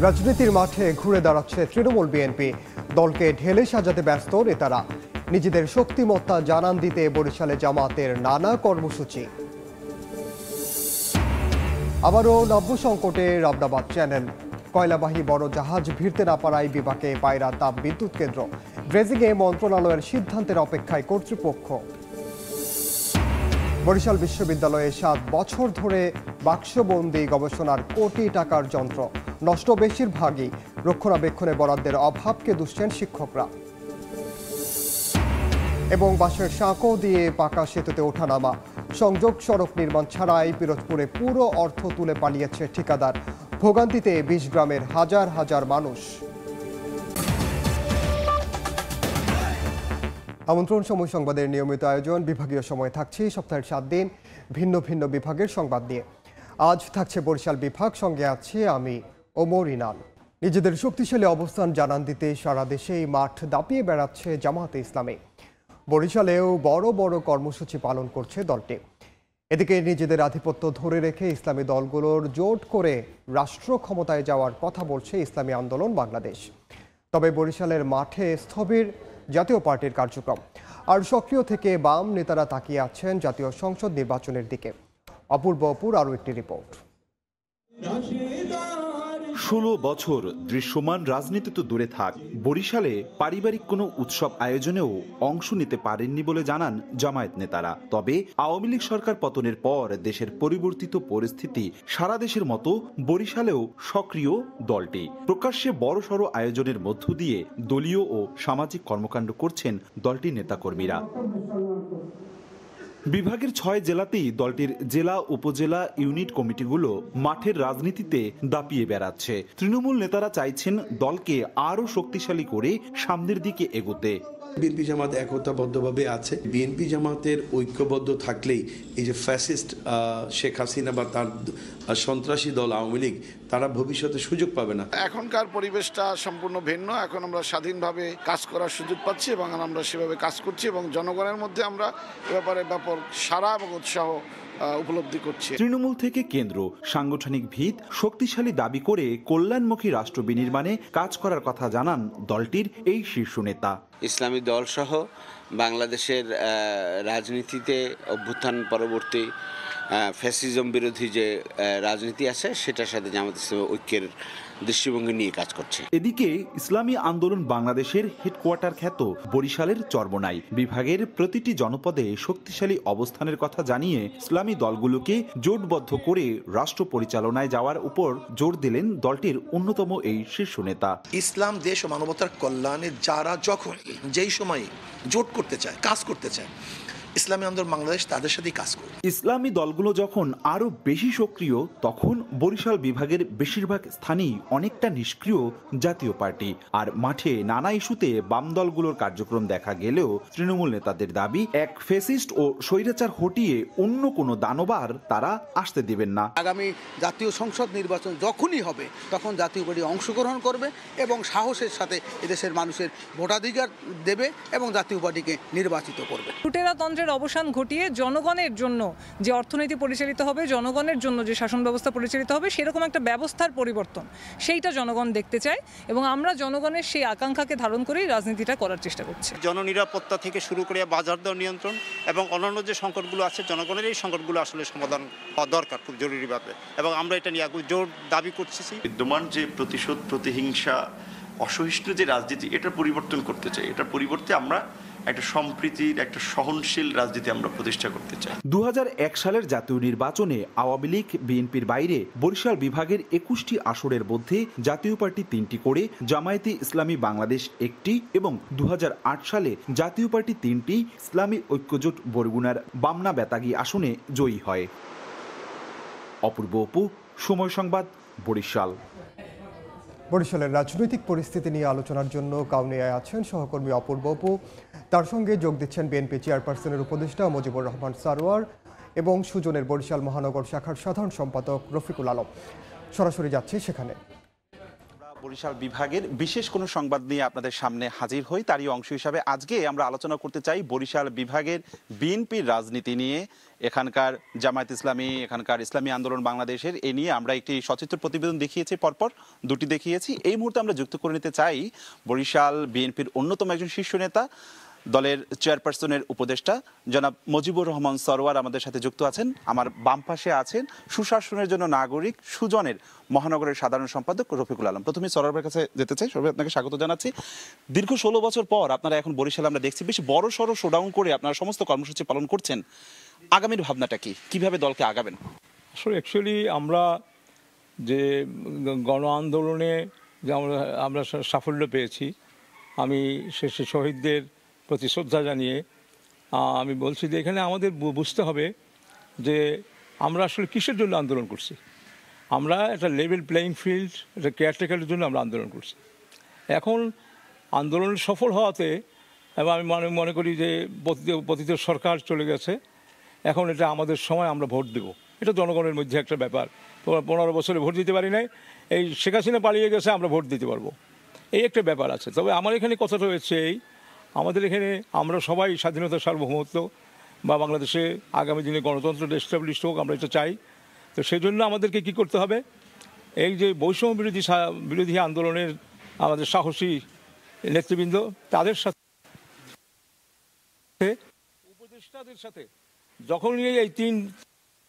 রাজনীতির মাঠে ঘুরে দাঁড়াচ্ছে তৃণমূল বিএনপি। দলকে ঢেলে সাজাতে ব্যস্ত নেতারা। নিজেদের শক্তিমত্তা জানান দিতে বরিশালে জামাতের নানা কর্মসূচি। আবারও নব্য সংকটে রামদাবাদ চ্যানেল। কয়লাবাহী বড় জাহাজ ভিড়তে না পারায় বিপাকে পায়রা তাপ বিদ্যুৎ কেন্দ্র। ড্রেজিংয়ে মন্ত্রণালয়ের সিদ্ধান্তের অপেক্ষায় কর্তৃপক্ষ। বরিশাল বিশ্ববিদ্যালয়ে 7 বছর ধরে বাক্সবন্দি গবেষণার কোটি টাকার যন্ত্র নষ্ট, বেশিরভাগই রক্ষণাবেক্ষণে বরাদ্দের অভাবকে দুষছেন শিক্ষকরা। এবং বাঁশের সাঁকো দিয়ে পাকা সেতুতে ওঠানামা, সংযোগ সড়ক নির্মাণ ছাড়াই পিরোজপুরে পুরো অর্থ তুলে পালিয়েছে ঠিকাদার। ভোগান্তিতে 20 গ্রামের হাজার হাজার মানুষ। আমন্ত্রণ সময় সংবাদের নিয়মিত আয়োজন। বিভাগীয় সময় থাকছে সপ্তাহের 7 দিন ভিন্ন ভিন্ন বিভাগের সংবাদ নিয়ে। আজ থাকছে বরিশাল বিভাগ, সঙ্গে আছে আমি ওমর ইনাল। নিজেদের শক্তিশালী অবস্থান জানান দিতে সারা দেশেই মাঠ দাপিয়ে বেড়াচ্ছে জামাতে ইসলামী। বরিশালেও বড় বড় কর্মসূচি পালন করছে দলটি। এদিকে নিজেদের আধিপত্য ধরে রেখে ইসলামী দলগুলোর জোট করে রাষ্ট্র ক্ষমতায় যাওয়ার কথা বলছে ইসলামী আন্দোলন বাংলাদেশ। তবে বরিশালের মাঠে স্থবির জাতীয় পার্টির কার্যক্রম। আর সক্রিয় থেকে বাম নেতারা তাকিয়ে আছেন জাতীয় সংসদ নির্বাচনের দিকে। অপূর্ব অপুর আরও একটি রিপোর্ট। 16 বছর দৃশ্যমান রাজনীতি তো দূরে থাক, বরিশালে পারিবারিক কোনো উৎসব আয়োজনেও অংশ নিতে পারেননি বলে জানান জামায়াত নেতারা। তবে আওয়ামী লীগ সরকার পতনের পর দেশের পরিবর্তিত পরিস্থিতি সারা দেশের মতো বরিশালেও সক্রিয় দলটি। প্রকাশ্যে বড়সড় আয়োজনের মধ্য দিয়ে দলীয় ও সামাজিক কর্মকাণ্ড করছেন দলটির নেতাকর্মীরা। বিভাগের 6 জেলাতেই দলটির জেলা উপজেলা ইউনিট কমিটিগুলো মাঠের রাজনীতিতে দাপিয়ে বেড়াচ্ছে। তৃণমূল নেতারা চাইছেন দলকে আরও শক্তিশালী করে সামনের দিকে এগোতে। বিএনপি জামাত একতাবদ্ধভাবে আছে। বিএনপি জামাতের ঐক্যবদ্ধ থাকলেই এই যে ফ্যাসিস্ট শেখ হাসিনা বা তার সন্ত্রাসী দল আওয়ামী লীগ, তারা ভবিষ্যতে সুযোগ পাবে না। এখনকার পরিবেশটা সম্পূর্ণ ভিন্ন। এখন আমরা স্বাধীনভাবে কাজ করার সুযোগ পাচ্ছি এবং আমরা সেভাবে কাজ করছি এবং জনগণের মধ্যে আমরা এ ব্যাপারে ব্যাপক সাড়া এবং উৎসাহ উপলব্ধি করছি। তৃণমূল থেকে কেন্দ্র সাংগঠনিক ভিত শক্তিশালী দাবি করে কল্যাণমুখী রাষ্ট্র বিনির্মাণে কাজ করার কথা জানান দলটির এই শীর্ষ নেতা। ইসলামী দল সহ বাংলাদেশের রাজনীতিতে অভ্যুত্থান পরবর্তী ফ্যাসিজম বিরোধী যে রাজনীতি আছে সেটার সাথে জামাত ইসলামী ঐক্যের দৃষ্টিভঙ্গি নিয়ে কাজ করছে। এদিকে ইসলামী আন্দোলন বাংলাদেশের হেডকোয়ার্টার খ্যাত বরিশালের চরমোনাই বিভাগের প্রতিটি জনপদে শক্তিশালী অবস্থানের কথা জানিয়ে ইসলামী দলগুলোকে জোটবদ্ধ করে রাষ্ট্র পরিচালনায় যাওয়ার উপর জোর দিলেন দলটির অন্যতম এই শীর্ষ নেতা। ইসলাম দেশ ও মানবতার কল্যাণে যারা যখন যেই সময়ে জোট করতে চায়, কাজ করতে চায়, ইসলামী আন্দোলন বাংলাদেশ তাদের সাথেই কাজ করে। ইসলামী দলগুলো যখন আরো বেশি সক্রিয়, তখন বরিশাল বিভাগের বেশিরভাগ স্থানেই অনেকটা নিষ্ক্রিয় জাতীয় পার্টি। আর মাঠে নানা ইস্যুতে বাম দলগুলোর কার্যক্রম দেখা গেলেও তৃণমূল নেতাদের দাবি, এক ফ্যাসিস্ট ও স্বৈরাচার হটিয়ে অন্য কোনো দানবার তারা আসতে দেবেন না। আগামী জাতীয় সংসদ নির্বাচন যখনই হবে তখন জাতীয় পার্টি অংশগ্রহণ করবে এবং সাহসের সাথে এদেশের মানুষের ভোটাধিকার দেবে এবং জাতীয় পার্টিকে নির্বাচিত করবে। অবসান ঘটিয়ে জনগণের জন্য যে অর্থনীতি পরিচালিত হবে, জনগণের জন্য যে শাসন ব্যবস্থা পরিচালিত হবে, সেরকম একটা ব্যবস্থার পরিবর্তন সেইটা জনগণ দেখতে চায় এবং আমরা জনগণের সেই আকাঙ্ক্ষাকে ধারণ করেই রাজনীতিটা করার চেষ্টা করছি। জননিরাপত্তা থেকে শুরু করে বাজার দর নিয়ন্ত্রণ এবং অন্যান্য যে সংকটগুলো আছে, জনগণের এই সংকটগুলো আসলে সমাধান হওয়া দরকার খুব জরুরিভাবে এবং আমরা এটা নিয়ে জোর দাবি করছি। বিদ্যমান যে প্রতিশোধ, প্রতিহিংসা, অসহিষ্ণু যে রাজনীতি, এটা পরিবর্তন করতে চাই। এটার পরিবর্তে আমরা একটা সম্প্রীতির, একটা সহনশীল রাজনীতি আমরা প্রতিষ্ঠা করতে চাই। 2001 সালের জাতীয় নির্বাচনে আওয়ামী লীগ বিএনপির বাইরে বরিশাল বিভাগের 21টি আসনের মধ্যে জাতীয় পার্টি 3টি করে, জামায়াতে ইসলামী বাংলাদেশ 1টি এবং 2008 সালে জাতীয় পার্টি 3টি, ইসলামী ঐক্যজোট বরগুনার বামনা বেতাগী আসনে জয়ী হয়। অপূর্ব অপু, সময় সংবাদ, বরিশাল। বরিশালের রাজনৈতিক পরিস্থিতি নিয়ে আলোচনার জন্য কাউনিয়ায় আছেন সহকর্মী অপূর্ব অপু। তার সঙ্গে যোগ দিচ্ছেন বিএনপি চেয়ারপারসনের উপদেষ্টা মুজিবুর রহমান সারোয়ার এবং সুজনের বরিশাল মহানগর শাখার সাধারণ সম্পাদক রফিকুল আলম। সরাসরি যাচ্ছে সেখানে। বরিশাল বিভাগের বিশেষ কোনো সংবাদ নিয়ে আপনাদের সামনে হাজির হই। তারই অংশ হিসাবে আজকে আমরা আলোচনা করতে চাই বরিশাল বিভাগের বিএনপির রাজনীতি নিয়ে, এখানকার জামায়াত ইসলামী, এখানকার ইসলামী আন্দোলন বাংলাদেশের এ নিয়ে আমরা একটি সচিত্র প্রতিবেদন দেখিয়েছি, পরপর দুটি দেখিয়েছি। এই মুহূর্তে আমরা যুক্ত করে নিতে চাই বরিশাল বিএনপির অন্যতম একজন শীর্ষ নেতা, দলের চেয়ারপারসনের উপদেষ্টা জনাব মুজিবুর রহমান সরওয়ার আমাদের সাথে যুক্ত আছেন। আমার বাম পাশে আছেন সুশাসনের জন্য নাগরিক সুজনের মহানগরের সাধারণ সম্পাদক রফিকুল আলম। প্রথমে সরওয়ারের কাছে যেতে চাই। সরওয়ার, আপনাকে স্বাগত জানাচ্ছি। দীর্ঘ 16 বছর পর আপনারা এখন বরিশালে আমরা দেখছি বেশ বড় সড়ো শোডাউন করে আপনারা সমস্ত কর্মসূচি পালন করছেন। আগামীর ভাবনাটা কি, কিভাবে দলকে আগাবেন? আসলে অ্যাকচুয়ালি আমরা যে গণ আন্দোলনে যে আমরা সাফল্য পেয়েছি, আমি শেষে শহীদদের প্রতি শ্রদ্ধা জানিয়ে আমি বলছি যে এখানে আমাদের বুঝতে হবে যে আমরা আসলে কিসের জন্য আন্দোলন করছি। আমরা একটা লেভেল প্লেয়িং ফিল্ড, একটা কেয়ারটেকারের জন্য আমরা আন্দোলন করছি। এখন আন্দোলন সফল হওয়াতে এবং আমি মনে করি যে পতিত সরকার চলে গেছে, এখন এটা আমাদের সময় আমরা ভোট দেব। এটা জনগণের মধ্যে একটা ব্যাপার। 15 বছরে ভোট দিতে পারি নাই, এই শেখ হাসিনা পালিয়ে গেছে, আমরা ভোট দিতে পারবো, এই একটা ব্যাপার আছে। তবে আমার এখানে কথাটা হচ্ছে এই, আমাদের এখানে আমরা সবাই স্বাধীনতা, সার্বভৌমত্ব বা বাংলাদেশে আগামী দিনে গণতন্ত্রটা এস্টাবলিশ হোক, আমরা এটা চাই। তো সেই জন্য আমাদেরকে কী করতে হবে, এই যে বৈষম্য বিরোধী আন্দোলনের আমাদের সাহসী নেতৃবৃন্দ, তাদের সাথে উপদেষ্টাদের সাথে যখনই এই 3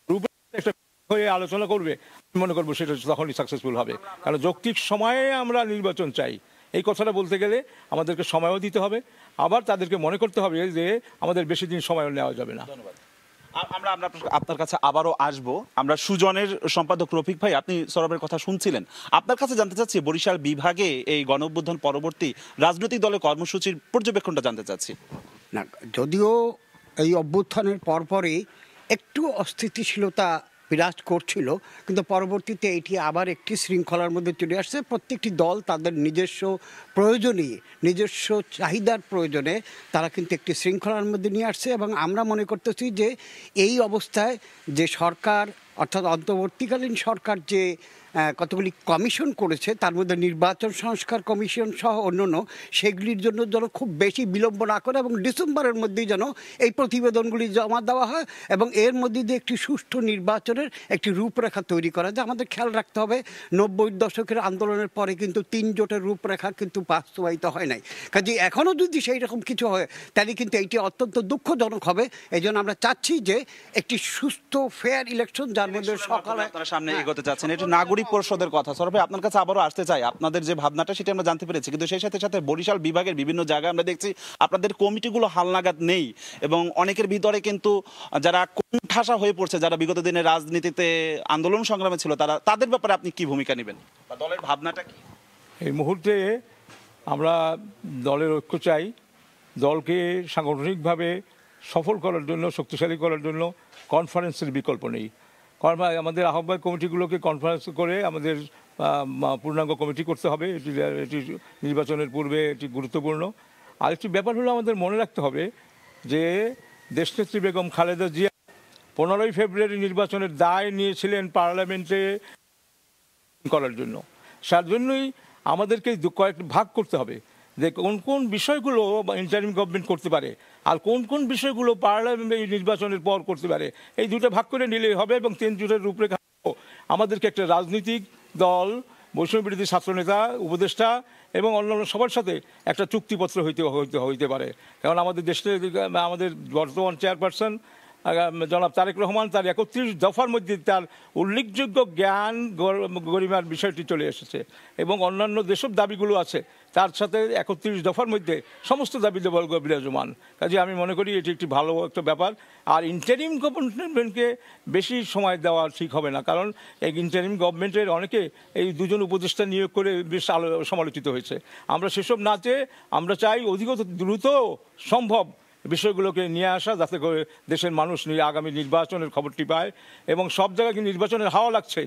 গ্রুপের একটা হয়ে আলোচনা করবে, আমি মনে করবো সেটা তখনই সাকসেসফুল হবে। কারণ যৌক্তিক সময়ে আমরা নির্বাচন চাই। এই কথাটা বলতে গেলে আমাদেরকে সময়ও দিতে হবে, আবার তাদেরকে মনে করতে হবে যে আমাদের বেশি দিন সময় নেওয়া যাবে না। ধন্যবাদ। আমরা আপনার কাছে আবারও আসবো। আমরা সুজনের সম্পাদক রফিক ভাই, আপনি সরবের কথা শুনছিলেন, আপনার কাছে জানতে চাচ্ছি বরিশাল বিভাগে এই গণঅভ্যুত্থান পরবর্তী রাজনৈতিক দলের কর্মসূচির পর্যবেক্ষণটা জানতে চাচ্ছি। না, যদিও এই অভ্যুত্থানের পরপরই একটু অস্থিতিশীলতা বিরাজ করছিল, কিন্তু পরবর্তীতে এটি আবার একটি শৃঙ্খলার মধ্যে চলে আসছে। প্রত্যেকটি দল তাদের নিজস্ব প্রয়োজনে, নিজস্ব চাহিদার প্রয়োজনে তারা কিন্তু একটি শৃঙ্খলার মধ্যে নিয়ে আসছে। এবং আমরা মনে করতেছি যে এই অবস্থায় যে সরকার, অর্থাৎ অন্তর্বর্তীকালীন সরকার যে কতগুলি কমিশন করেছে, তার মধ্যে নির্বাচন সংস্কার কমিশন সহ অন্যান্য, সেগুলির জন্য যেন খুব বেশি বিলম্ব না করে এবং ডিসেম্বরের মধ্যেই যেন এই প্রতিবেদনগুলি জমা দেওয়া হয় এবং এর মধ্যে দিয়ে একটি সুষ্ঠু নির্বাচনের একটি রূপরেখা তৈরি করা যায়। আমাদের খেয়াল রাখতে হবে 90-এর দশকের আন্দোলনের পরে কিন্তু 3 জোটের রূপরেখা কিন্তু বাস্তবায়িত হয় নাই। কাজে এখনও যদি সেই রকম কিছু হয় তাহলে কিন্তু এইটি অত্যন্ত দুঃখজনক হবে। এই জন্য আমরা চাচ্ছি যে একটি সুস্থ ফেয়ার ইলেকশন, যার মধ্যে সকালে আপনারা সামনে এগোতে চাচ্ছেন, এটা নাগরিক পরিষদের কথা। সরবে, আপনার কাছে আবারও আসতে চাই। আপনাদের যে ভাবনাটা সেটা আমরা জানতে পেরেছি, কিন্তু সেই সাথে সাথে বরিশাল বিভাগের বিভিন্ন জায়গায় আমরা দেখছি আপনাদের কমিটিগুলো হালনাগাদ নেই এবং অনেকের ভিতরে কিন্তু যারা কোণঠাসা হয়ে পড়ছে, যারা বিগত দিনে রাজনীতিতে আন্দোলন সংগ্রামে ছিল, তাদের ব্যাপারে আপনি কি ভূমিকা নেবেন বা দলের ভাবনাটা কি? এই মুহূর্তে আমরা দলের ঐক্য চাই। দলকে সাংগঠনিকভাবে সফল করার জন্য, শক্তিশালী করার জন্য কনফারেন্সের বিকল্প নেই। আমাদের আহ্বায়ক কমিটিগুলোকে কনফারেন্স করে আমাদের পূর্ণাঙ্গ কমিটি করতে হবে। এটি নির্বাচনের পূর্বে এটি গুরুত্বপূর্ণ। আরেকটি ব্যাপার হলো আমাদের মনে রাখতে হবে যে দেশনেত্রী বেগম খালেদা জিয়া 15ই ফেব্রুয়ারি নির্বাচনের দায় নিয়েছিলেন পার্লামেন্টে করার জন্য। তার জন্যই আমাদেরকে কয়েকটি ভাগ করতে হবে যে কোন কোন বিষয়গুলো ইন্টারিম গভর্নমেন্ট করতে পারে আর কোন কোন বিষয়গুলো পার্লামেন্ট নির্বাচনের পর করতে পারে। এই দুটো ভাগ করে নিলেই হবে এবং 3 জোটের রূপরেখা আমাদেরকে একটা রাজনৈতিক দল, বৈষম্য বিরোধী ছাত্রনেতা, উপদেষ্টা এবং অন্যান্য সবার সাথে একটা চুক্তিপত্র হইতে পারে। কারণ আমাদের দেশে আমাদের বর্তমান চেয়ারপারসন জনাব তারেক রহমান তার 31 দফার মধ্যে তার উল্লেখযোগ্য জ্ঞান গরিমার বিষয়টি চলে এসেছে এবং অন্যান্য যেসব দাবিগুলো আছে তার সাথে 31 দফার মধ্যে সমস্ত দাবি বিরাজমান। কাজে আমি মনে করি এটি একটি ভালো একটা ব্যাপার। আর ইন্টারিম গভর্নমেন্টকে বেশি সময় দেওয়া ঠিক হবে না, কারণ এই ইন্টারিম গভর্নমেন্টের অনেকে এই 2 জন উপদেষ্টা নিয়োগ করে বেশ সমালোচিত হয়েছে। আমরা সেসব না চেয়ে আমরা চাই অধিক দ্রুত সম্ভব বিষয়গুলোকে নিয়ে আসা, যাতে করে দেশের মানুষ আগামী নির্বাচনের খবরটি পায় এবং সব জায়গায় নির্বাচনের হাওয়া লাগছে,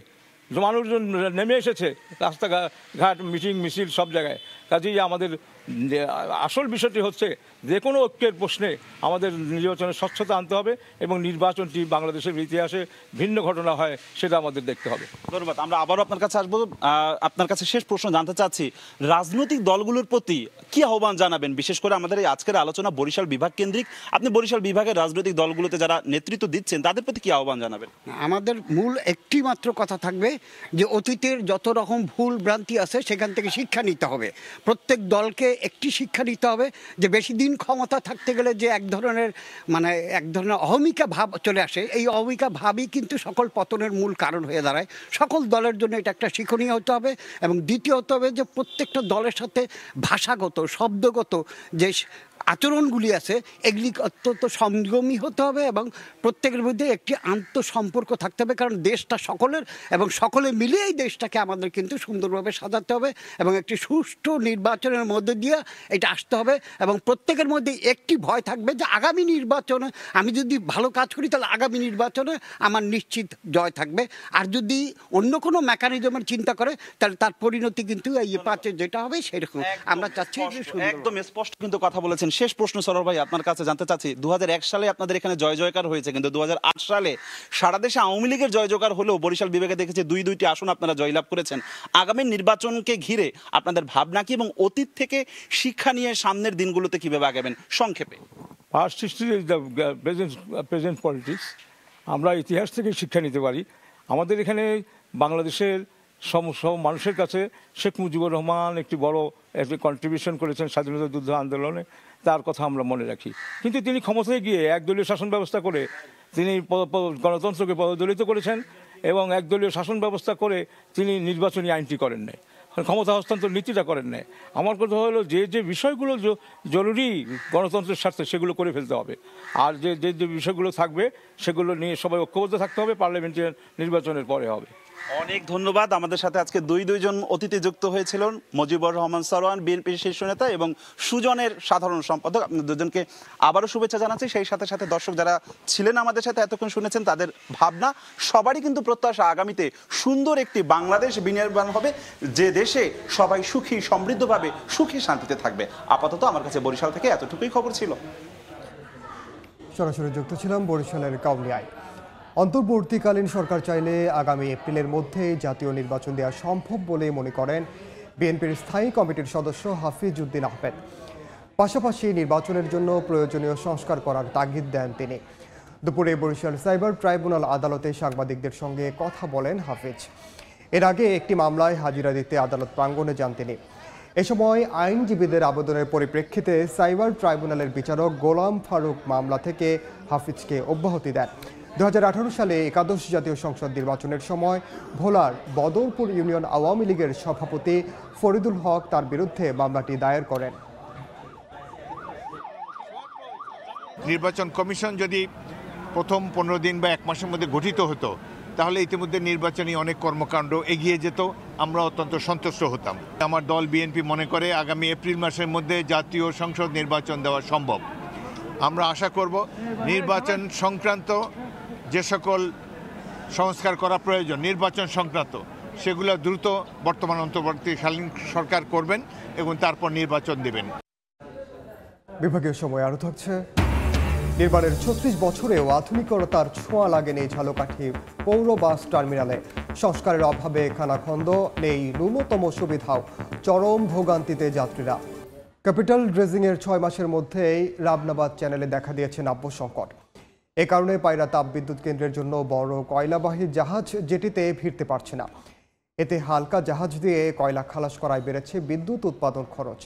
মানুষজন নেমে এসেছে রাস্তাঘাট, মিটিং মিছিল সব জায়গায়। কাজেই আমাদের আসল বিষয়টি হচ্ছে যে কোনো ঐক্যের প্রশ্নে আমাদের নির্বাচনে স্বচ্ছতা আনতে হবে এবং নির্বাচনটি বাংলাদেশের ইতিহাসে ভিন্ন ঘটনা হয় সেটা আমাদের দেখতে হবে। ধন্যবাদ। আমরা আবারও আপনার কাছে আসবো। আপনার কাছে শেষ প্রশ্ন জানতে চাচ্ছি, রাজনৈতিক দলগুলোর প্রতি কি আহ্বান জানাবেন? বিশেষ করে আমাদের এই আজকের আলোচনা বরিশাল বিভাগ কেন্দ্রিক, আপনি বরিশাল বিভাগের রাজনৈতিক দলগুলোতে যারা নেতৃত্ব দিচ্ছেন তাদের প্রতি কি আহ্বান জানাবেন? আমাদের মূল একটি মাত্র কথা থাকবে যে অতীতের যত রকম ভুল ভ্রান্তি আছে সেখান থেকে শিক্ষা নিতে হবে। প্রত্যেক দলকে একটি শিক্ষা নিতে হবে যে বেশি দিন ক্ষমতা থাকতে গেলে যে এক ধরনের অহমিকা ভাব চলে আসে, এই অহমিকা ভাবই কিন্তু সকল পতনের মূল কারণ হয়ে দাঁড়ায়। সকল দলের জন্য এটা একটা শিক্ষণীয় হতে হবে। এবং দ্বিতীয় হতে হবে যে প্রত্যেকটা দলের সাথে ভাষাগত শব্দগত যে আচরণগুলি আছে এগুলি অত্যন্ত সংযমী হতে হবে এবং প্রত্যেকের মধ্যে একটি আন্তঃসম্পর্ক থাকতে হবে, কারণ দেশটা সকলের এবং সকলে মিলে এই দেশটাকে আমাদের কিন্তু সুন্দরভাবে সাজাতে হবে এবং একটি সুষ্ঠু নির্বাচনের মধ্যে দিয়ে এটা আসতে হবে। এবং প্রত্যেকের মধ্যে একটি ভয় থাকবে যে আগামী নির্বাচনে আমি যদি ভালো কাজ করি তাহলে আগামী নির্বাচনে আমার নিশ্চিত জয় থাকবে, আর যদি অন্য কোনো মেকানিজমের চিন্তা করে তাহলে তার পরিণতি কিন্তু এই পাঁচে যেটা হবে সেরকম আমরা চাচ্ছি। একদম স্পষ্ট কিন্তু কথা বলেছেন। শেষ প্রশ্ন সরোয়ার ভাই আপনার কাছে জানতে চাচ্ছি, 2001 সালে আপনাদের এখানে জয় জয়কার হয়েছে, কিন্তু 2008 সালে সারা দেশে আওয়ামী লীগের জয় জয়কার হলেও বরিশাল বিভাগে দেখেছি দুইটি আসন আপনারা জয়লাভ করেছেন। আগামী নির্বাচনকে ঘিরে আপনাদের ভাবনা কি এবং অতীত থেকে শিক্ষা নিয়ে সামনের দিনগুলোতে কিভাবে আগাবেন সংক্ষেপে? Past history is the present politics. আমরা ইতিহাস থেকে শিক্ষা নিতে পারি। আমাদের এখানে বাংলাদেশের সব মানুষের কাছে শেখ মুজিবুর রহমান একটি বড় কন্ট্রিবিউশন করেছেন স্বাধীনতা যুদ্ধ আন্দোলনে, তার কথা আমরা মনে রাখি। কিন্তু তিনি ক্ষমতায় গিয়ে একদলীয় শাসন ব্যবস্থা করে তিনি গণতন্ত্রকে পদদলিত করেছেন এবং একদলীয় শাসন ব্যবস্থা করে তিনি নির্বাচনী আইনটি করেন নাই, ক্ষমতা হস্তান্তর নীতিটা করেন নাই। আমার কথা হলো যে বিষয়গুলো জরুরি গণতন্ত্রের স্বার্থে সেগুলো করে ফেলতে হবে, আর যে বিষয়গুলো থাকবে সেগুলো নিয়ে সবাই ঐক্যবদ্ধ থাকতে হবে। পার্লামেন্টের নির্বাচনের পরে হবে। অনেক ধন্যবাদ। আমাদের সাথে আজকে দুইজন অতিথি যুক্ত হয়েছিলেন, মুজিবুর রহমান সরোয়ার বিএনপির শীর্ষ নেতা এবং সুজনের সাধারণ সম্পাদক। আপনাদের দুজনকে আবারও শুভেচ্ছা জানাচ্ছি। সেই সাথে সাথে দর্শক যারা ছিলেন আমাদের সাথে এতক্ষণ শুনেছেন তাদের ভাবনা সবারই কিন্তু প্রত্যাশা আগামীতে সুন্দর একটি বাংলাদেশ বিনির্মাণ হবে, যে দেশে সবাই সুখী সমৃদ্ধভাবে সুখী শান্তিতে থাকবে। আপাতত আমার কাছে বরিশাল থেকে এতটুকুই খবর ছিল। সরাসরি যুক্ত ছিলাম বরিশালের কাউনিয়ায়। অন্তর্বর্তীকালীন সরকার চাইলে আগামী এপ্রিলের মধ্যে জাতীয় নির্বাচন দেওয়া সম্ভব বলে মনে করেন বিএনপির স্থায়ী কমিটির সদস্য হাফিজ উদ্দিন আহমেদ। পাশাপাশি নির্বাচনের জন্য প্রয়োজনীয় সংস্কার করার তাগিদ দেন তিনি। দুপুরে বরিশাল সাইবার ট্রাইব্যুনাল আদালতে সাংবাদিকদের সঙ্গে কথা বলেন হাফিজ। এর আগে একটি মামলায় হাজিরা দিতে আদালত প্রাঙ্গণে যান তিনি। এ সময় আইনজীবীদের আবেদনের পরিপ্রেক্ষিতে সাইবার ট্রাইব্যুনালের বিচারক গোলাম ফারুক মামলা থেকে হাফিজকে অব্যাহতি দেন। 2018 সালে একাদশ জাতীয় সংসদ নির্বাচনের সময় ভোলার বদরপুর ইউনিয়ন আওয়ামী লীগের সভাপতি ফরিদুল হক তার বিরুদ্ধে মামলাটি দায়ের করেন। নির্বাচন কমিশন যদি প্রথম 15 দিন বা 1 মাসের মধ্যে গঠিত হতো তাহলে ইতিমধ্যে নির্বাচনী অনেক কর্মকাণ্ড এগিয়ে যেত, আমরা অত্যন্ত সন্তুষ্ট হতাম। আমার দল বিএনপি মনে করে আগামী এপ্রিল মাসের মধ্যে জাতীয় সংসদ নির্বাচন দেওয়া সম্ভব। আমরা আশা করব নির্বাচন সংক্রান্ত যে সকল সংস্কার করা প্রয়োজন নির্বাচন সংক্রান্ত সেগুলো দ্রুত বর্তমান অন্তর্বর্তীকালীন সরকার করবেন এবং তারপর নির্বাচন দেবেন। বিভাগীয় সময় আরও থাকছে। নির্মাণের 36 বছরেও আধুনিকতার ছোঁয়া লাগেনি ঝালকাঠি পৌর বাস টার্মিনালে। সংস্কারের অভাবে খানাখন্দ নেই, ন্যূনতম সুবিধাও, চরম ভোগান্তিতে যাত্রীরা। ক্যাপিটাল ড্রেজিংয়ের 6 মাসের মধ্যেই রাবনাবাদ চ্যানেলে দেখা দিয়েছে নাব্য সংকট। এ কারণে পায়রা তাপবিদ্যুৎ কেন্দ্রের জন্য বড় কয়লাবাহী জাহাজ জেটিতে ভিড়তে পারছে না। এতে হালকা জাহাজ দিয়ে কয়লা খালাস করায় বেড়েছে বিদ্যুৎ উৎপাদন খরচ।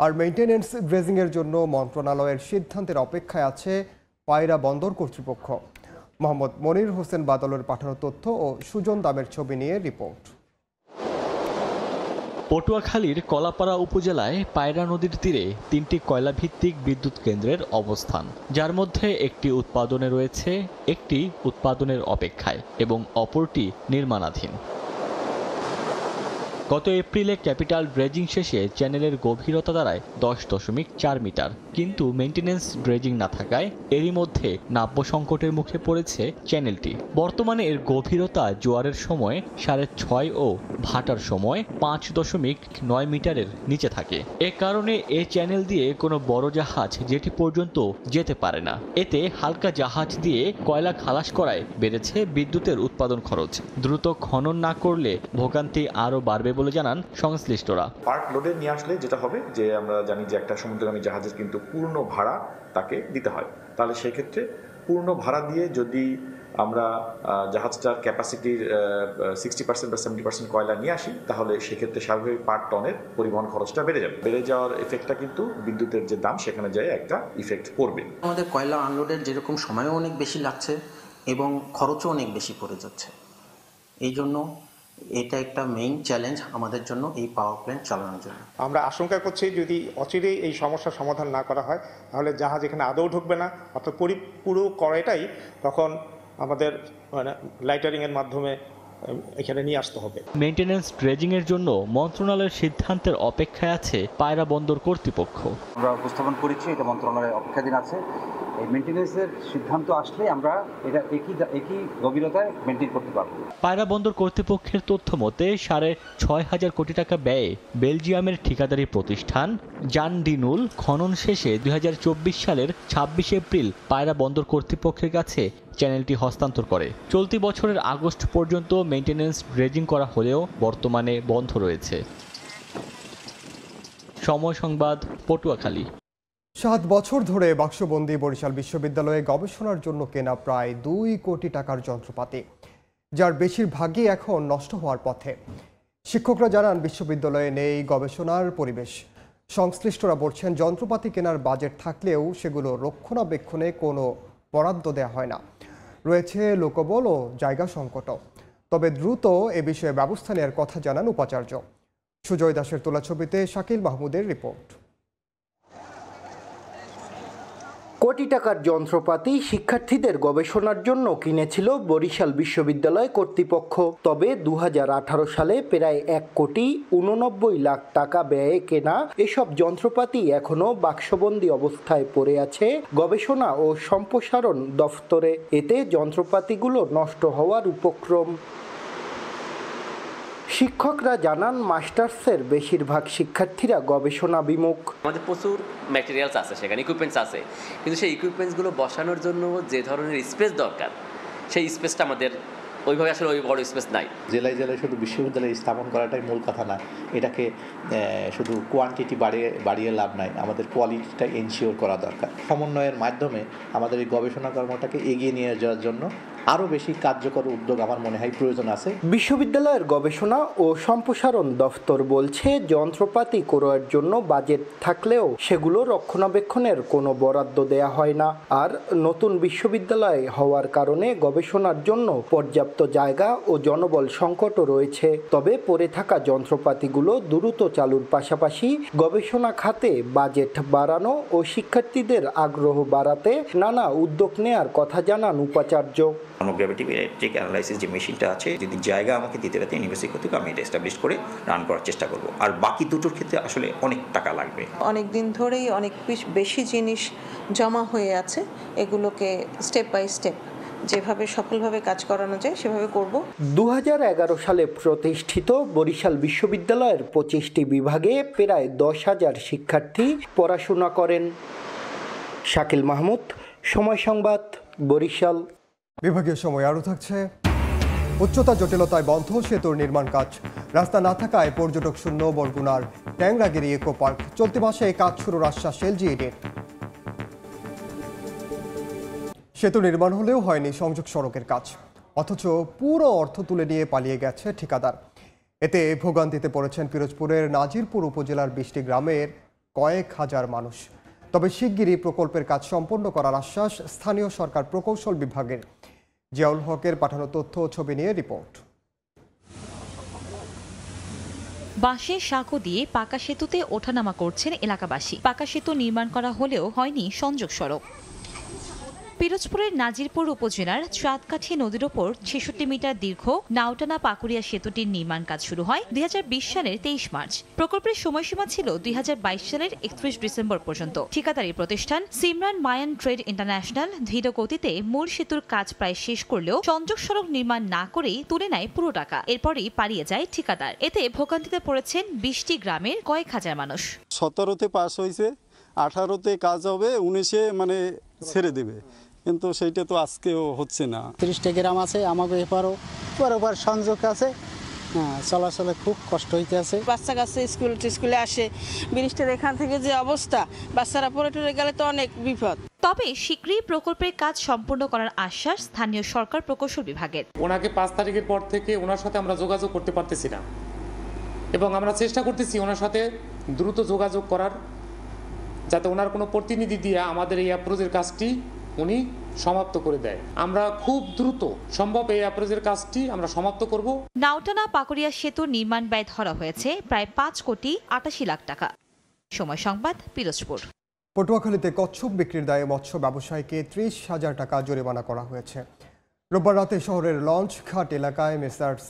আর মেইনটেনেন্স ড্রেজিংয়ের জন্য মন্ত্রণালয়ের সিদ্ধান্তের অপেক্ষায় আছে পায়রা বন্দর কর্তৃপক্ষ। মোহাম্মদ মনির হোসেন বাদলের পাঠানো তথ্য ও সুজন দামের ছবি নিয়ে রিপোর্ট। পটুয়াখালীর কলাপাড়া উপজেলায় পায়রা নদীর তীরে 3টি কয়লাভিত্তিক বিদ্যুৎ কেন্দ্রের অবস্থান, যার মধ্যে একটি উৎপাদনে রয়েছে, একটি উৎপাদনের অপেক্ষায় এবং অপরটি নির্মাণাধীন। গত এপ্রিলে ক্যাপিটাল ড্রেজিং শেষে চ্যানেলের গভীরতা দাঁড়ায় 10.4 মিটার। কিন্তু মেইনটেনেন্স ড্রেজিং না থাকায় এরই মধ্যে নাব্য সংকটের মুখে পড়েছে চ্যানেলটি। বর্তমানে এর গভীরতা জোয়ারের সময় 6.5 ও ভাটার সময় 5.9 মিটারের নিচে থাকে। এ কারণে এই চ্যানেল দিয়ে কোনো বড় জাহাজ যেটি পর্যন্ত যেতে পারে না। এতে হালকা জাহাজ দিয়ে কয়লা খালাস করায় বেড়েছে বিদ্যুতের উৎপাদন খরচ। দ্রুত খনন না করলে ভোগান্তি আরও বাড়বে বলে জানান সংশ্লিষ্টরা। পার্ট লোডে নিয়ে আসলে যেটা হবে যে আমরা জানি যে একটা সমুদ্রগামী জাহাজের কিন্তু পূর্ণ ভাড়া তাকে দিতে হয়, তাহলে সেক্ষেত্রে পূর্ণ ভাড়া দিয়ে যদি আমরা জাহাজটার ক্যাপাসিটির 60% বা 70% কয়লা নিয়ে আসি, তাহলে সেক্ষেত্রে স্বাভাবিক পার টনের পরিবহন খরচটা বেড়ে যাবে। বেড়ে যাওয়ার এফেক্টটা কিন্তু বিদ্যুতের যে দাম সেখানে যায় একটা ইফেক্ট পড়বে। আমাদের কয়লা আনলোডের যেরকম সময়ও অনেক বেশি লাগছে এবং খরচও অনেক বেশি পড়ে যাচ্ছে। এই জন্য এটা একটা মেইন চ্যালেঞ্জ আমাদের জন্য এই পাওয়ার প্ল্যান্ট চালানোর জন্য। আমরা আশঙ্কা করছি যদি অচিরেই এই সমস্যার সমাধান না করা হয়, তাহলে জাহাজ এখানে আদৌ ঢুকবে না, অর্থাৎ পুরো কড়াইটাই তখন আমাদের লাইটারিংয়ের মাধ্যমে এখানে নিয়ে আসতে হবে। মেইনটেনেন্স ড্রেজিং এর জন্য মন্ত্রণালয়ের সিদ্ধান্তের অপেক্ষায় আছে পায়রা বন্দর কর্তৃপক্ষ। আমরা উপস্থাপন করেছি, এটা মন্ত্রণালয়ের অপেক্ষাধীন আছে। এই মেইনটেনেন্সের সিদ্ধান্ত আসলে আমরা এটা একই গভীরতায় মেইনটেইন করতে পারব। পায়রা বন্দর কর্তৃপক্ষের তথ্য মতে 6,500 কোটি টাকা ব্যয়ে বেলজিয়ামের ঠিকাদারি প্রতিষ্ঠান জান ডিনুল খনন শেষে 2024 সালের 26 এপ্রিল পায়রা বন্দর কর্তৃপক্ষের কাছে চ্যানেলটি হস্তান্তর করে। চলতি বছরের আগস্ট পর্যন্ত মেইনটেনেন্স ড্রেজিং করা হলেও বর্তমানে বন্ধ রয়েছে। সময় সংবাদ, পটুয়াখালী। 7 বছর ধরে বাক্সবন্দি বরিশাল বিশ্ববিদ্যালয়ে গবেষণার জন্য কেনা প্রায় 2 কোটি টাকার যন্ত্রপাতি, যার বেশিরভাগই এখন নষ্ট হওয়ার পথে। শিক্ষকরা জানান বিশ্ববিদ্যালয়ে নেই গবেষণার পরিবেশ। সংশ্লিষ্টরা বলছেন যন্ত্রপাতি কেনার বাজেট থাকলেও সেগুলো রক্ষণাবেক্ষণে কোনো বরাদ্দ দেওয়া হয় না। রয়েছে লোকবল ও জায়গা সংকটও। তবে দ্রুত এ বিষয়ে ব্যবস্থা নেওয়ার কথা জানান উপাচার্য। সুজয় দাসের তোলা ছবিতে শাকিল মাহমুদের রিপোর্ট। কোটি টাকার যন্ত্রপাতি শিক্ষার্থীদের গবেষণার জন্য কিনেছিল বরিশাল বিশ্ববিদ্যালয় কর্তৃপক্ষ। তবে 2018 সালে প্রায় 1,89 লাখ টাকা ব্যয়ে কেনা এসব যন্ত্রপাতি এখনো বাক্সবন্দি অবস্থায় পড়ে আছে গবেষণা ও সম্প্রসারণ দফতরে। এতে যন্ত্রপাতিগুলো নষ্ট হওয়ার উপক্রম। শিক্ষকরা জানান মাস্টার্সের বেশিরভাগ শিক্ষার্থীরা গবেষণা বিমুখ। আমাদের প্রচুর ম্যাটেরিয়ালস আছে, সেখানে ইকুইপমেন্টস আছে, কিন্তু সেই ইকুইপমেন্টসগুলো বসানোর জন্য যে ধরনের স্পেস দরকার সেই স্পেসটা আমাদের ওইভাবে আসলে ওই বড় স্পেস নাই। জেলায় জেলায় শুধু বিশ্ববিদ্যালয় স্থাপন করাটাই মূল কথা না, এটাকে শুধু কোয়ান্টিটি বাড়িয়ে লাভ নাই, আমাদের কোয়ালিটিটা এনশিওর করা দরকার। সমন্বয়ের মাধ্যমে আমাদের এই গবেষণা কর্মটাকে এগিয়ে নিয়ে যাওয়ার জন্য আরও বেশি কার্যকর উদ্যোগ আমার মনে হয় প্রয়োজন আছে। বিশ্ববিদ্যালয়ের গবেষণা ও সম্প্রসারণ দফতর বলছে যন্ত্রপাতি ক্রয়ের জন্য বাজেট থাকলেও সেগুলো রক্ষণাবেক্ষণের কোনো বরাদ্দ দেয়া হয় না। আর নতুন বিশ্ববিদ্যালয় হওয়ার কারণে গবেষণার জন্য পর্যাপ্ত জায়গা ও জনবল সংকটও রয়েছে। তবে পড়ে থাকা যন্ত্রপাতিগুলো দ্রুত চালুর পাশাপাশি গবেষণা খাতে বাজেট বাড়ানো ও শিক্ষার্থীদের আগ্রহ বাড়াতে নানা উদ্যোগ নেয়ার কথা জানান উপাচার্য। গ্র্যাভিটিক ইলেকট্রিক অ্যানালাইসিস যে মেশিনটা আছে, যদি জায়গা আমাকে দিতে পারে ইউনিভার্সিটি কর্তৃক আমি এটা এস্টাবলিশ করে রান করার চেষ্টা করব। আর বাকি দুটোর ক্ষেত্রে আসলে অনেক টাকা লাগবে। অনেক দিন ধরেই অনেক বেশি জিনিস জমা হয়ে আছে, এগুলোকে স্টেপ বাই স্টেপ যেভাবে সফলভাবে কাজ করানো যায় সেভাবে করব। 2011 সালে প্রতিষ্ঠিত বরিশাল বিশ্ববিদ্যালয়ের 25টি বিভাগে প্রায় 10,000 শিক্ষার্থী পড়াশোনা করেন। শাকিল মাহমুদ, সময় সংবাদ, বরিশাল। বিভাগীয় সময় আরও থাকছে। উচ্চতা জটিলতায় বন্ধ সেতুর নির্মাণ কাজ। রাস্তা না থাকায় পর্যটক শূন্য বরগুনার ট্যাংরাগিরি ইকো পার্ক। চলতি মাসে কাজ শুরুর আশ্বাস এলজিইডির। সেতু নির্মাণ হলেও হয়নি সংযোগ সড়কের কাজ, অথচ পুরো অর্থ তুলে নিয়ে পালিয়ে গেছে ঠিকাদার। এতে ভোগান্তিতে পড়েছেন পিরোজপুরের নাজিরপুর উপজেলার 20টি গ্রামের কয়েক হাজার মানুষ। তবে শিগগিরই প্রকল্পের কাজ সম্পন্ন করার আশ্বাস স্থানীয় সরকার প্রকৌশল বিভাগের। জিয়াউল হকের পাঠানো তথ্য ও ছবি নিয়ে রিপোর্ট। বাঁশের সাঁকো দিয়ে পাকা সেতুতে ওঠানামা করছেন এলাকাবাসী। পাকা সেতু নির্মাণ করা হলেও হয়নি সংযোগ সড়ক। পিরোজপুরের নাজিরপুর উপজেলার চাঁদকাঠি নদীর ওপর ৬৬ মিটার দীর্ঘ নাওটানা পাকুড়িয়া সেতুটির নির্মাণ কাজ শুরু হয় ২০২০ সালের ২৩ মার্চ। প্রকল্পের সময়সীমা ছিল ২০২২ সালের ৩১ ডিসেম্বর পর্যন্ত। ঠিকাদারি প্রতিষ্ঠান সিমরান মায়ান ট্রেড ইন্টারন্যাশনাল ধীর গতিতে মূল সেতুর কাজ প্রায় শেষ করলেও সংযোগ সড়ক নির্মাণ না করেই তুলে নেয় পুরো টাকা। এরপরই পালিয়ে যায় ঠিকাদার। এতে ভোগান্তিতে পড়েছেন ২০টি গ্রামের কয়েক হাজার মানুষ। ১৭তে পাস হয়েছে, 18তে কাজ হবে, 19-এ মানে ছেড়ে দেবে, কিন্তু সেইটা তো আজকেও হচ্ছে না। 30টা গ্রাম আছে, আমাকে এপারও বরাবর সংযোগ আছে, চলাচলে খুব কষ্ট হইতে আছে। বাচ্চা কাছে স্কুলে আসে, ব্রিজটার এখান থেকে যে অবস্থা, বাচ্চারা পড়ে টরে গেলে তো অনেক বিপদ। তবে শীঘ্রই প্রকল্পের কাজ সম্পূর্ণ করার আশ্বাস স্থানীয় সরকার প্রকৌশল বিভাগের। ওনাকে 5 তারিখের পর থেকে ওনার সাথে আমরা যোগাযোগ করতে পারতেছি না, এবং আমরা চেষ্টা করতেছি ওনার সাথে দ্রুত যোগাযোগ করার, যাতে ওনার কোনো প্রতিনিধি দিয়ে আমাদের এই অ্যাপ্রোচের কাজটি উনি সমাপ্ত করে দেয়। আমরা খুব দ্রুত সম্ভব এই অ্যাপ্রোচের কাজটি আমরা সমাপ্ত করব। নাওটানা পাকুড়িয়া সেতুর নির্মাণ ব্যয় ধরা হয়েছে প্রায় 5,88 লাখ টাকা। সময় সংবাদ, পিরোজপুর। পটুয়াখালীতে কচ্ছপ বিক্রির দায়ে মৎস্য ব্যবসায়ীকে 30,000 টাকা জরিমানা করা হয়েছে। রোববার রাতে শহরের লঞ্চ ঘাট এলাকায় মেসার্স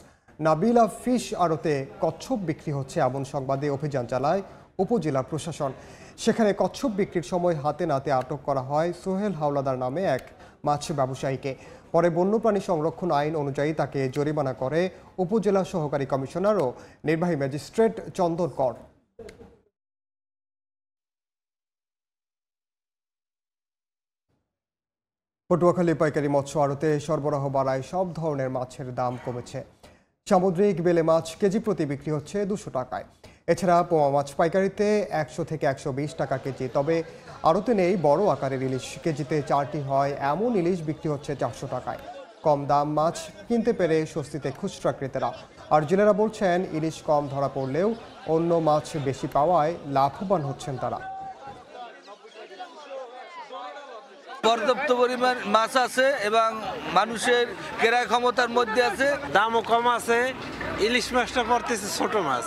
নাবিলা ফিশ আড়তে কচ্ছপ বিক্রি হচ্ছে এমন সংবাদে অভিযান চালায় উপজেলা প্রশাসন। সেখানে কচ্ছপ বিক্রির সময় হাতে নাতে আটক করা হয় সোহেল হাওলাদার নামে এক মাছ ব্যবসায়ীকে। পরে বন্যপ্রাণী সংরক্ষণ আইন অনুযায়ী তাকে জরিমানা করে উপজেলা সহকারী কমিশনার ও নির্বাহী ম্যাজিস্ট্রেট চন্দন কর। পটুয়াখালী পাইকারি মৎস্য আড়তে সরবরাহ বাড়ায় সব ধরনের মাছের দাম কমেছে। সামুদ্রিক বেলে মাছ কেজি প্রতি বিক্রি হচ্ছে 200 টাকায়। এছাড়া পোয়া মাছ পাইকারিতে 100 থেকে 120 টাকা কেজি। তবে আড়তে নেই বড় আকারের ইলিশ, কেজিতে 4টি হয় এমন ইলিশ বিক্রি হচ্ছে 400 টাকায়। কম দাম মাছ কিনতে পেরে স্বস্তিতে খুচরা ক্রেতারা। আর জেলেরা বলছেন ইলিশ কম ধরা পড়লেও অন্য মাছ বেশি পাওয়ায় লাভবান হচ্ছেন তারা। পর্যাপ্ত পরিমাণ মাছ আছে এবং মানুষের ক্রয় ক্ষমতার মধ্যে আছে, দামও কম আছে। ইলিশ মাছটা পড়তেছে ছোট মাছ,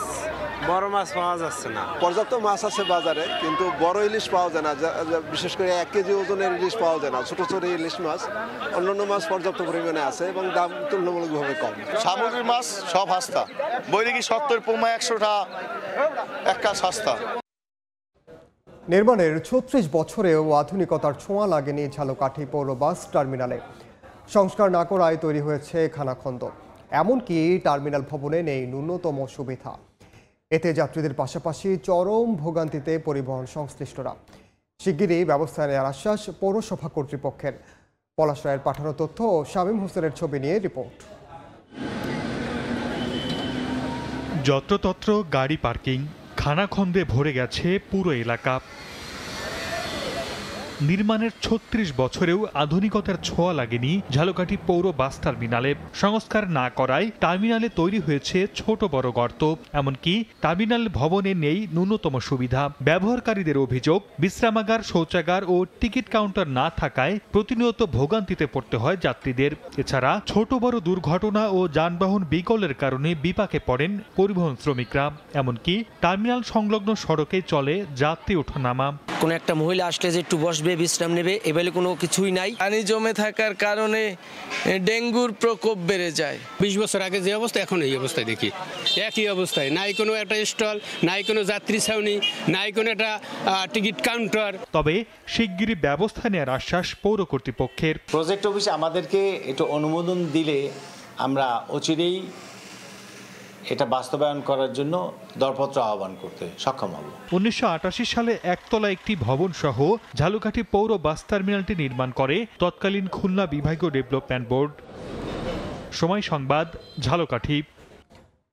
বড় মাছ পাওয়া যাচ্ছে না। পর্যাপ্ত মাছ আছে বাজারে, কিন্তু বড় ইলিশ পাওয়া যায় না। বিশেষ করে 1 কেজি ওজনের ইলিশ পাওয়া যায় না। ছোট ছোট ইলিশ মাছ, অন্যান্য মাছ পর্যাপ্ত পরিমাণে আছে এবং দাম তুলনামূলকভাবে কম। সামুদ্রিক মাছ সব সস্তা, বৈরিকি 70, পোমা 100 টাকা, একটা সস্তা। নির্মাণের 36 বছরেও আধুনিকতার ছোঁয়া লাগেনি ঝালকাঠি পৌর বাস টার্মিনালে। সংস্কার না করায় তৈরি হয়েছে খানাখন্দ। এমনকি টার্মিনাল ভবনে নেই ন্যূনতম সুবিধা। এতে যাত্রীদের পাশাপাশি চরম ভোগান্তিতে পরিবহন সংশ্লিষ্টরা। শিগগিরই ব্যবস্থা নেওয়ার আশ্বাস পৌরসভা কর্তৃপক্ষের। পলাশ রায়ের পাঠানো তথ্য ও শামীম হোসেনের ছবি নিয়ে রিপোর্ট। যত্রতত্র গাড়ি পার্কিং, খানাখন্দে ভরে গেছে পুরো এলাকা। নির্মাণের 36 বছরেও আধুনিকতার ছোঁয়া লাগেনি ঝালকাঠি পৌর বাস টার্মিনালে। সংস্কার না করায় টার্মিনালে তৈরি হয়েছে ছোট বড় গর্ত। এমনকি টার্মিনাল ভবনে নেই ন্যূনতম সুবিধা। ব্যবহারকারীদের অভিযোগ, বিশ্রামাগার, শৌচাগার ও টিকিট কাউন্টার না থাকায় প্রতিনিয়ত ভোগান্তিতে পড়তে হয় যাত্রীদের। এছাড়া ছোট বড় দুর্ঘটনা ও যানবাহন বিকলের কারণে বিপাকে পড়েন পরিবহন শ্রমিকরা। এমনকি টার্মিনাল সংলগ্ন সড়কে চলে যাত্রী ওঠানামা। কোনো একটা মহিলা আসলে যে একটু বসবে, বিশ্রাম নেবে, এবেলে কোনো কিছুই নাই। পানি জমে থাকার কারণে ডেঙ্গুর প্রকোপ বেড়ে যায়। 20 বছর আগে যে অবস্থা, এখন এই অবস্থায় দেখি একই অবস্থায়। নাই কোনো একটা স্টল, নাই কোনো যাত্রী ছাউনি, নাই কোনো একটা টিকিট কাউন্টার। তবে শিগগিরই ব্যবস্থা নেওয়ার আশ্বাস পৌর কর্তৃপক্ষের। প্রজেক্ট অফিস আমাদেরকে একটু অনুমোদন দিলে আমরা অচিরেই এটা বাস্তবায়ন করার জন্য দরপত্র আহ্বান করতে সক্ষম হব। 1988 সালে একতলা একটি ভবন সহ ঝালকাঠি পৌর বাস টার্মিনালটি নির্মাণ করে তৎকালীন খুলনা বিভাগীয় ডেভেলপমেন্ট বোর্ড। সময় সংবাদ, ঝালকাঠি।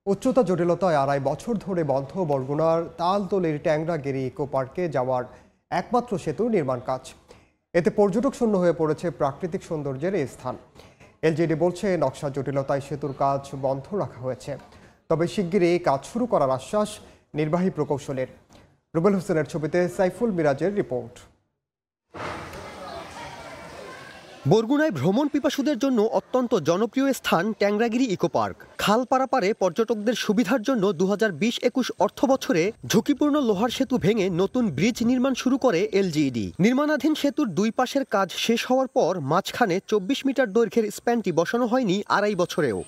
উচ্চতা জটিলতায় 2.5 বছর ধরে বন্ধ বরগুনার তালতলির ট্যাংরাগিরি ইকো পার্কে যাওয়ার একমাত্র সেতুর নির্মাণ কাজ। এতে পর্যটক শূন্য হয়ে পড়েছে প্রাকৃতিক সৌন্দর্যের এই স্থান। এলজিডি বলছে নকশা জটিলতায় সেতুর কাজ বন্ধ রাখা হয়েছে। তবে শিগগিরই কাজ শুরু করার আশ্বাস নির্বাহী প্রকৌশলের। রুবেল হোসেনের ছবিতে সাইফুল মিরাজের রিপোর্ট। বরগুনায় ভ্রমণ পিপাসুদের জন্য অত্যন্ত জনপ্রিয় স্থান ট্যাংরাগিরি ইকো পার্ক। খাল পারাপারে পর্যটকদের সুবিধার জন্য 2020-21 অর্থবছরে ঝুঁকিপূর্ণ লোহার সেতু ভেঙে নতুন ব্রিজ নির্মাণ শুরু করে এলজিইডি। নির্মাণাধীন সেতুর দুই পাশের কাজ শেষ হওয়ার পর মাঝখানে 24 মিটার দৈর্ঘ্যের স্প্যানটি বসানো হয়নি 2.5 বছরেও।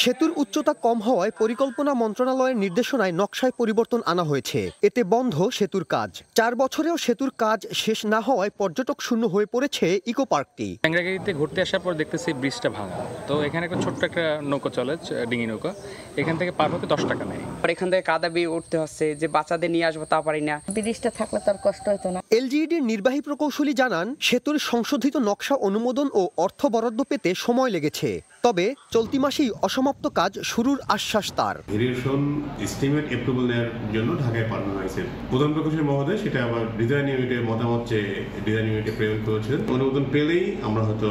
সেতুর উচ্চতা কম হওয়ায় পরিকল্পনা মন্ত্রণালয়ের নির্দেশনায় নকশায় পরিবর্তন আনা হয়েছে। এতে বন্ধ সেতুর কাজ। 4 বছরেও সেতুর কাজ শেষ না হওয়ায় পর্যটক শূন্য হয়ে পড়েছে ইকো পার্কটি। ট্যাংরাগিরিতে ঘুরতে আসার পর দেখতেছি ব্রিজটা ভাঙা, তো এখানে একটা ছোট্ট একটা নৌকা চলে, ডিঙি নৌকা, এখান থেকে পার হতে 10 টাকা নেয়। আর এখান থেকে কাদা বেয়ে উঠতে হচ্ছে, যে বাচ্চাদের নিয়ে আসবো তা পারি না। ব্রিজটা থাকলে তার কষ্ট হতো না। এলজিইডির নির্বাহী প্রকৌশলী জানান, সেতুর সংশোধিত নকশা অনুমোদন ও অর্থ বরাদ্দ পেতে সময় লেগেছে। তবে চলতি মাসেই অসমাপ্ত কাজ শুরুর আশ্বাস তার। ইরিগেশন এস্টিমেট অ্যাপ্রুভাল নেওয়ার জন্য ঢাকায় পাঠানো হয়েছে। প্রধান প্রকৌশলী মহোদয় সেটা আবার ডিজাইন ইউনিটের মতামত চেয়ে ডিজাইন ইউনিটে প্রেরণ করেছেন। অনুমোদন পেলেই আমরা হয়তো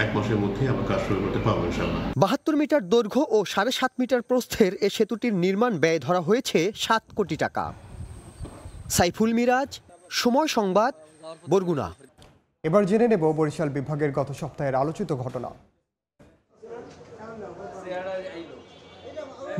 1 মাসের মধ্যে আবার কাজ শুরু করতে পারবো ইনশাআল্লাহ। 72 মিটার দৈর্ঘ্য ও 7.5 মিটার প্রস্থের এ সেতুটির নির্মাণ ব্যয় ধরা হয়েছে 7 কোটি টাকা। সাইফুল মিরাজ, সময় সংবাদ, বরগুনা। এবার জেনে নেব বরিশাল বিভাগের গত সপ্তাহের আলোচিত ঘটনা।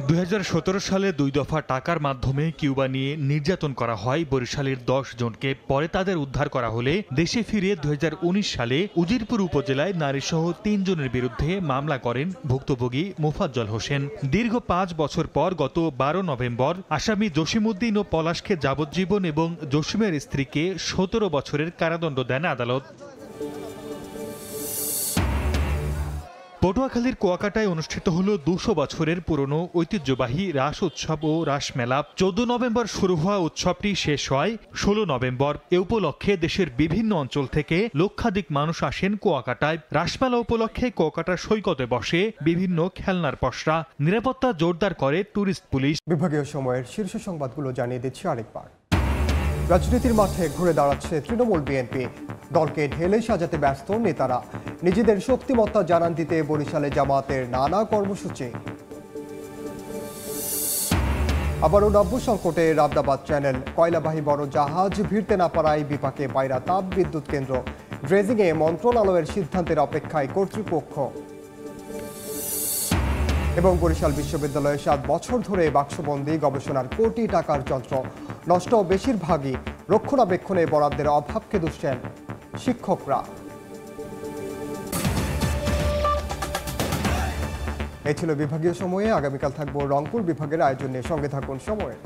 2017 সালে 2 দফা টাকার মাধ্যমে কিউবা নিয়ে নির্যাতন করা হয় বরিশালের 10 জনকে। পরে তাদের উদ্ধার করা হলে দেশে ফিরে 2019 সালে উজিরপুর উপজেলায় নারীসহ 3 জনের বিরুদ্ধে মামলা করেন ভুক্তভোগী মোফাজ্জল হোসেন। দীর্ঘ 5 বছর পর গত 12 নভেম্বর আসামি জসিমউদ্দিন ও পলাশকে যাবজ্জীবন এবং জসিমের স্ত্রীকে 17 বছরের কারাদণ্ড দেন আদালত। পটুয়াখালীর কুয়াকাটায় অনুষ্ঠিত হল 200 বছরের পুরনো ঐতিহ্যবাহী রাস উৎসব ও রাস মেলা। 14 নভেম্বর শুরু হওয়া উৎসবটি শেষ হয় 16 নভেম্বর। এ উপলক্ষে দেশের বিভিন্ন অঞ্চল থেকে লক্ষাধিক মানুষ আসেন কুয়াকাটায়। রাসমেলা উপলক্ষে কুয়াকাটার সৈকতে বসে বিভিন্ন খেলনার পসরা। নিরাপত্তা জোরদার করে ট্যুরিস্ট পুলিশ। বিভাগীয় সময়ের শীর্ষ সংবাদগুলো জানিয়ে দিচ্ছি আরেকবার। রাজনীতির মাঠে ঘুরে দাঁড়াচ্ছে তৃণমূল বিএনপি। দলকে ঢেলে সাজাতে ব্যস্ত নেতারা। নিজেদের শক্তিমত্তা জানান দিতে বরিশালে জামাতের নানা কর্মসূচি। আবারও নব্য সংকটে রাবদাবাদ চ্যানেল। কয়লাবাহী বড় জাহাজ ভিড়তে না পারায় বিপাকে বাইরা তাপ বিদ্যুৎ কেন্দ্র। ড্রেজিংয়ে মন্ত্রণালয়ের সিদ্ধান্তের অপেক্ষায় কর্তৃপক্ষ। এবং বরিশাল বিশ্ববিদ্যালয়ে 7 বছর ধরে বাক্সবন্দি গবেষণার কোটি টাকার যন্ত্র। নষ্ট বেশিরভাগই রক্ষণাবেক্ষণে বরাদ্দের অভাবকে দুষছেন শিক্ষকরা। এই ছিল বিভাগীয় সময়ে। আগামীকাল থাকবো রংপুর বিভাগের আয়োজনে। সঙ্গে থাকুন সময়ে।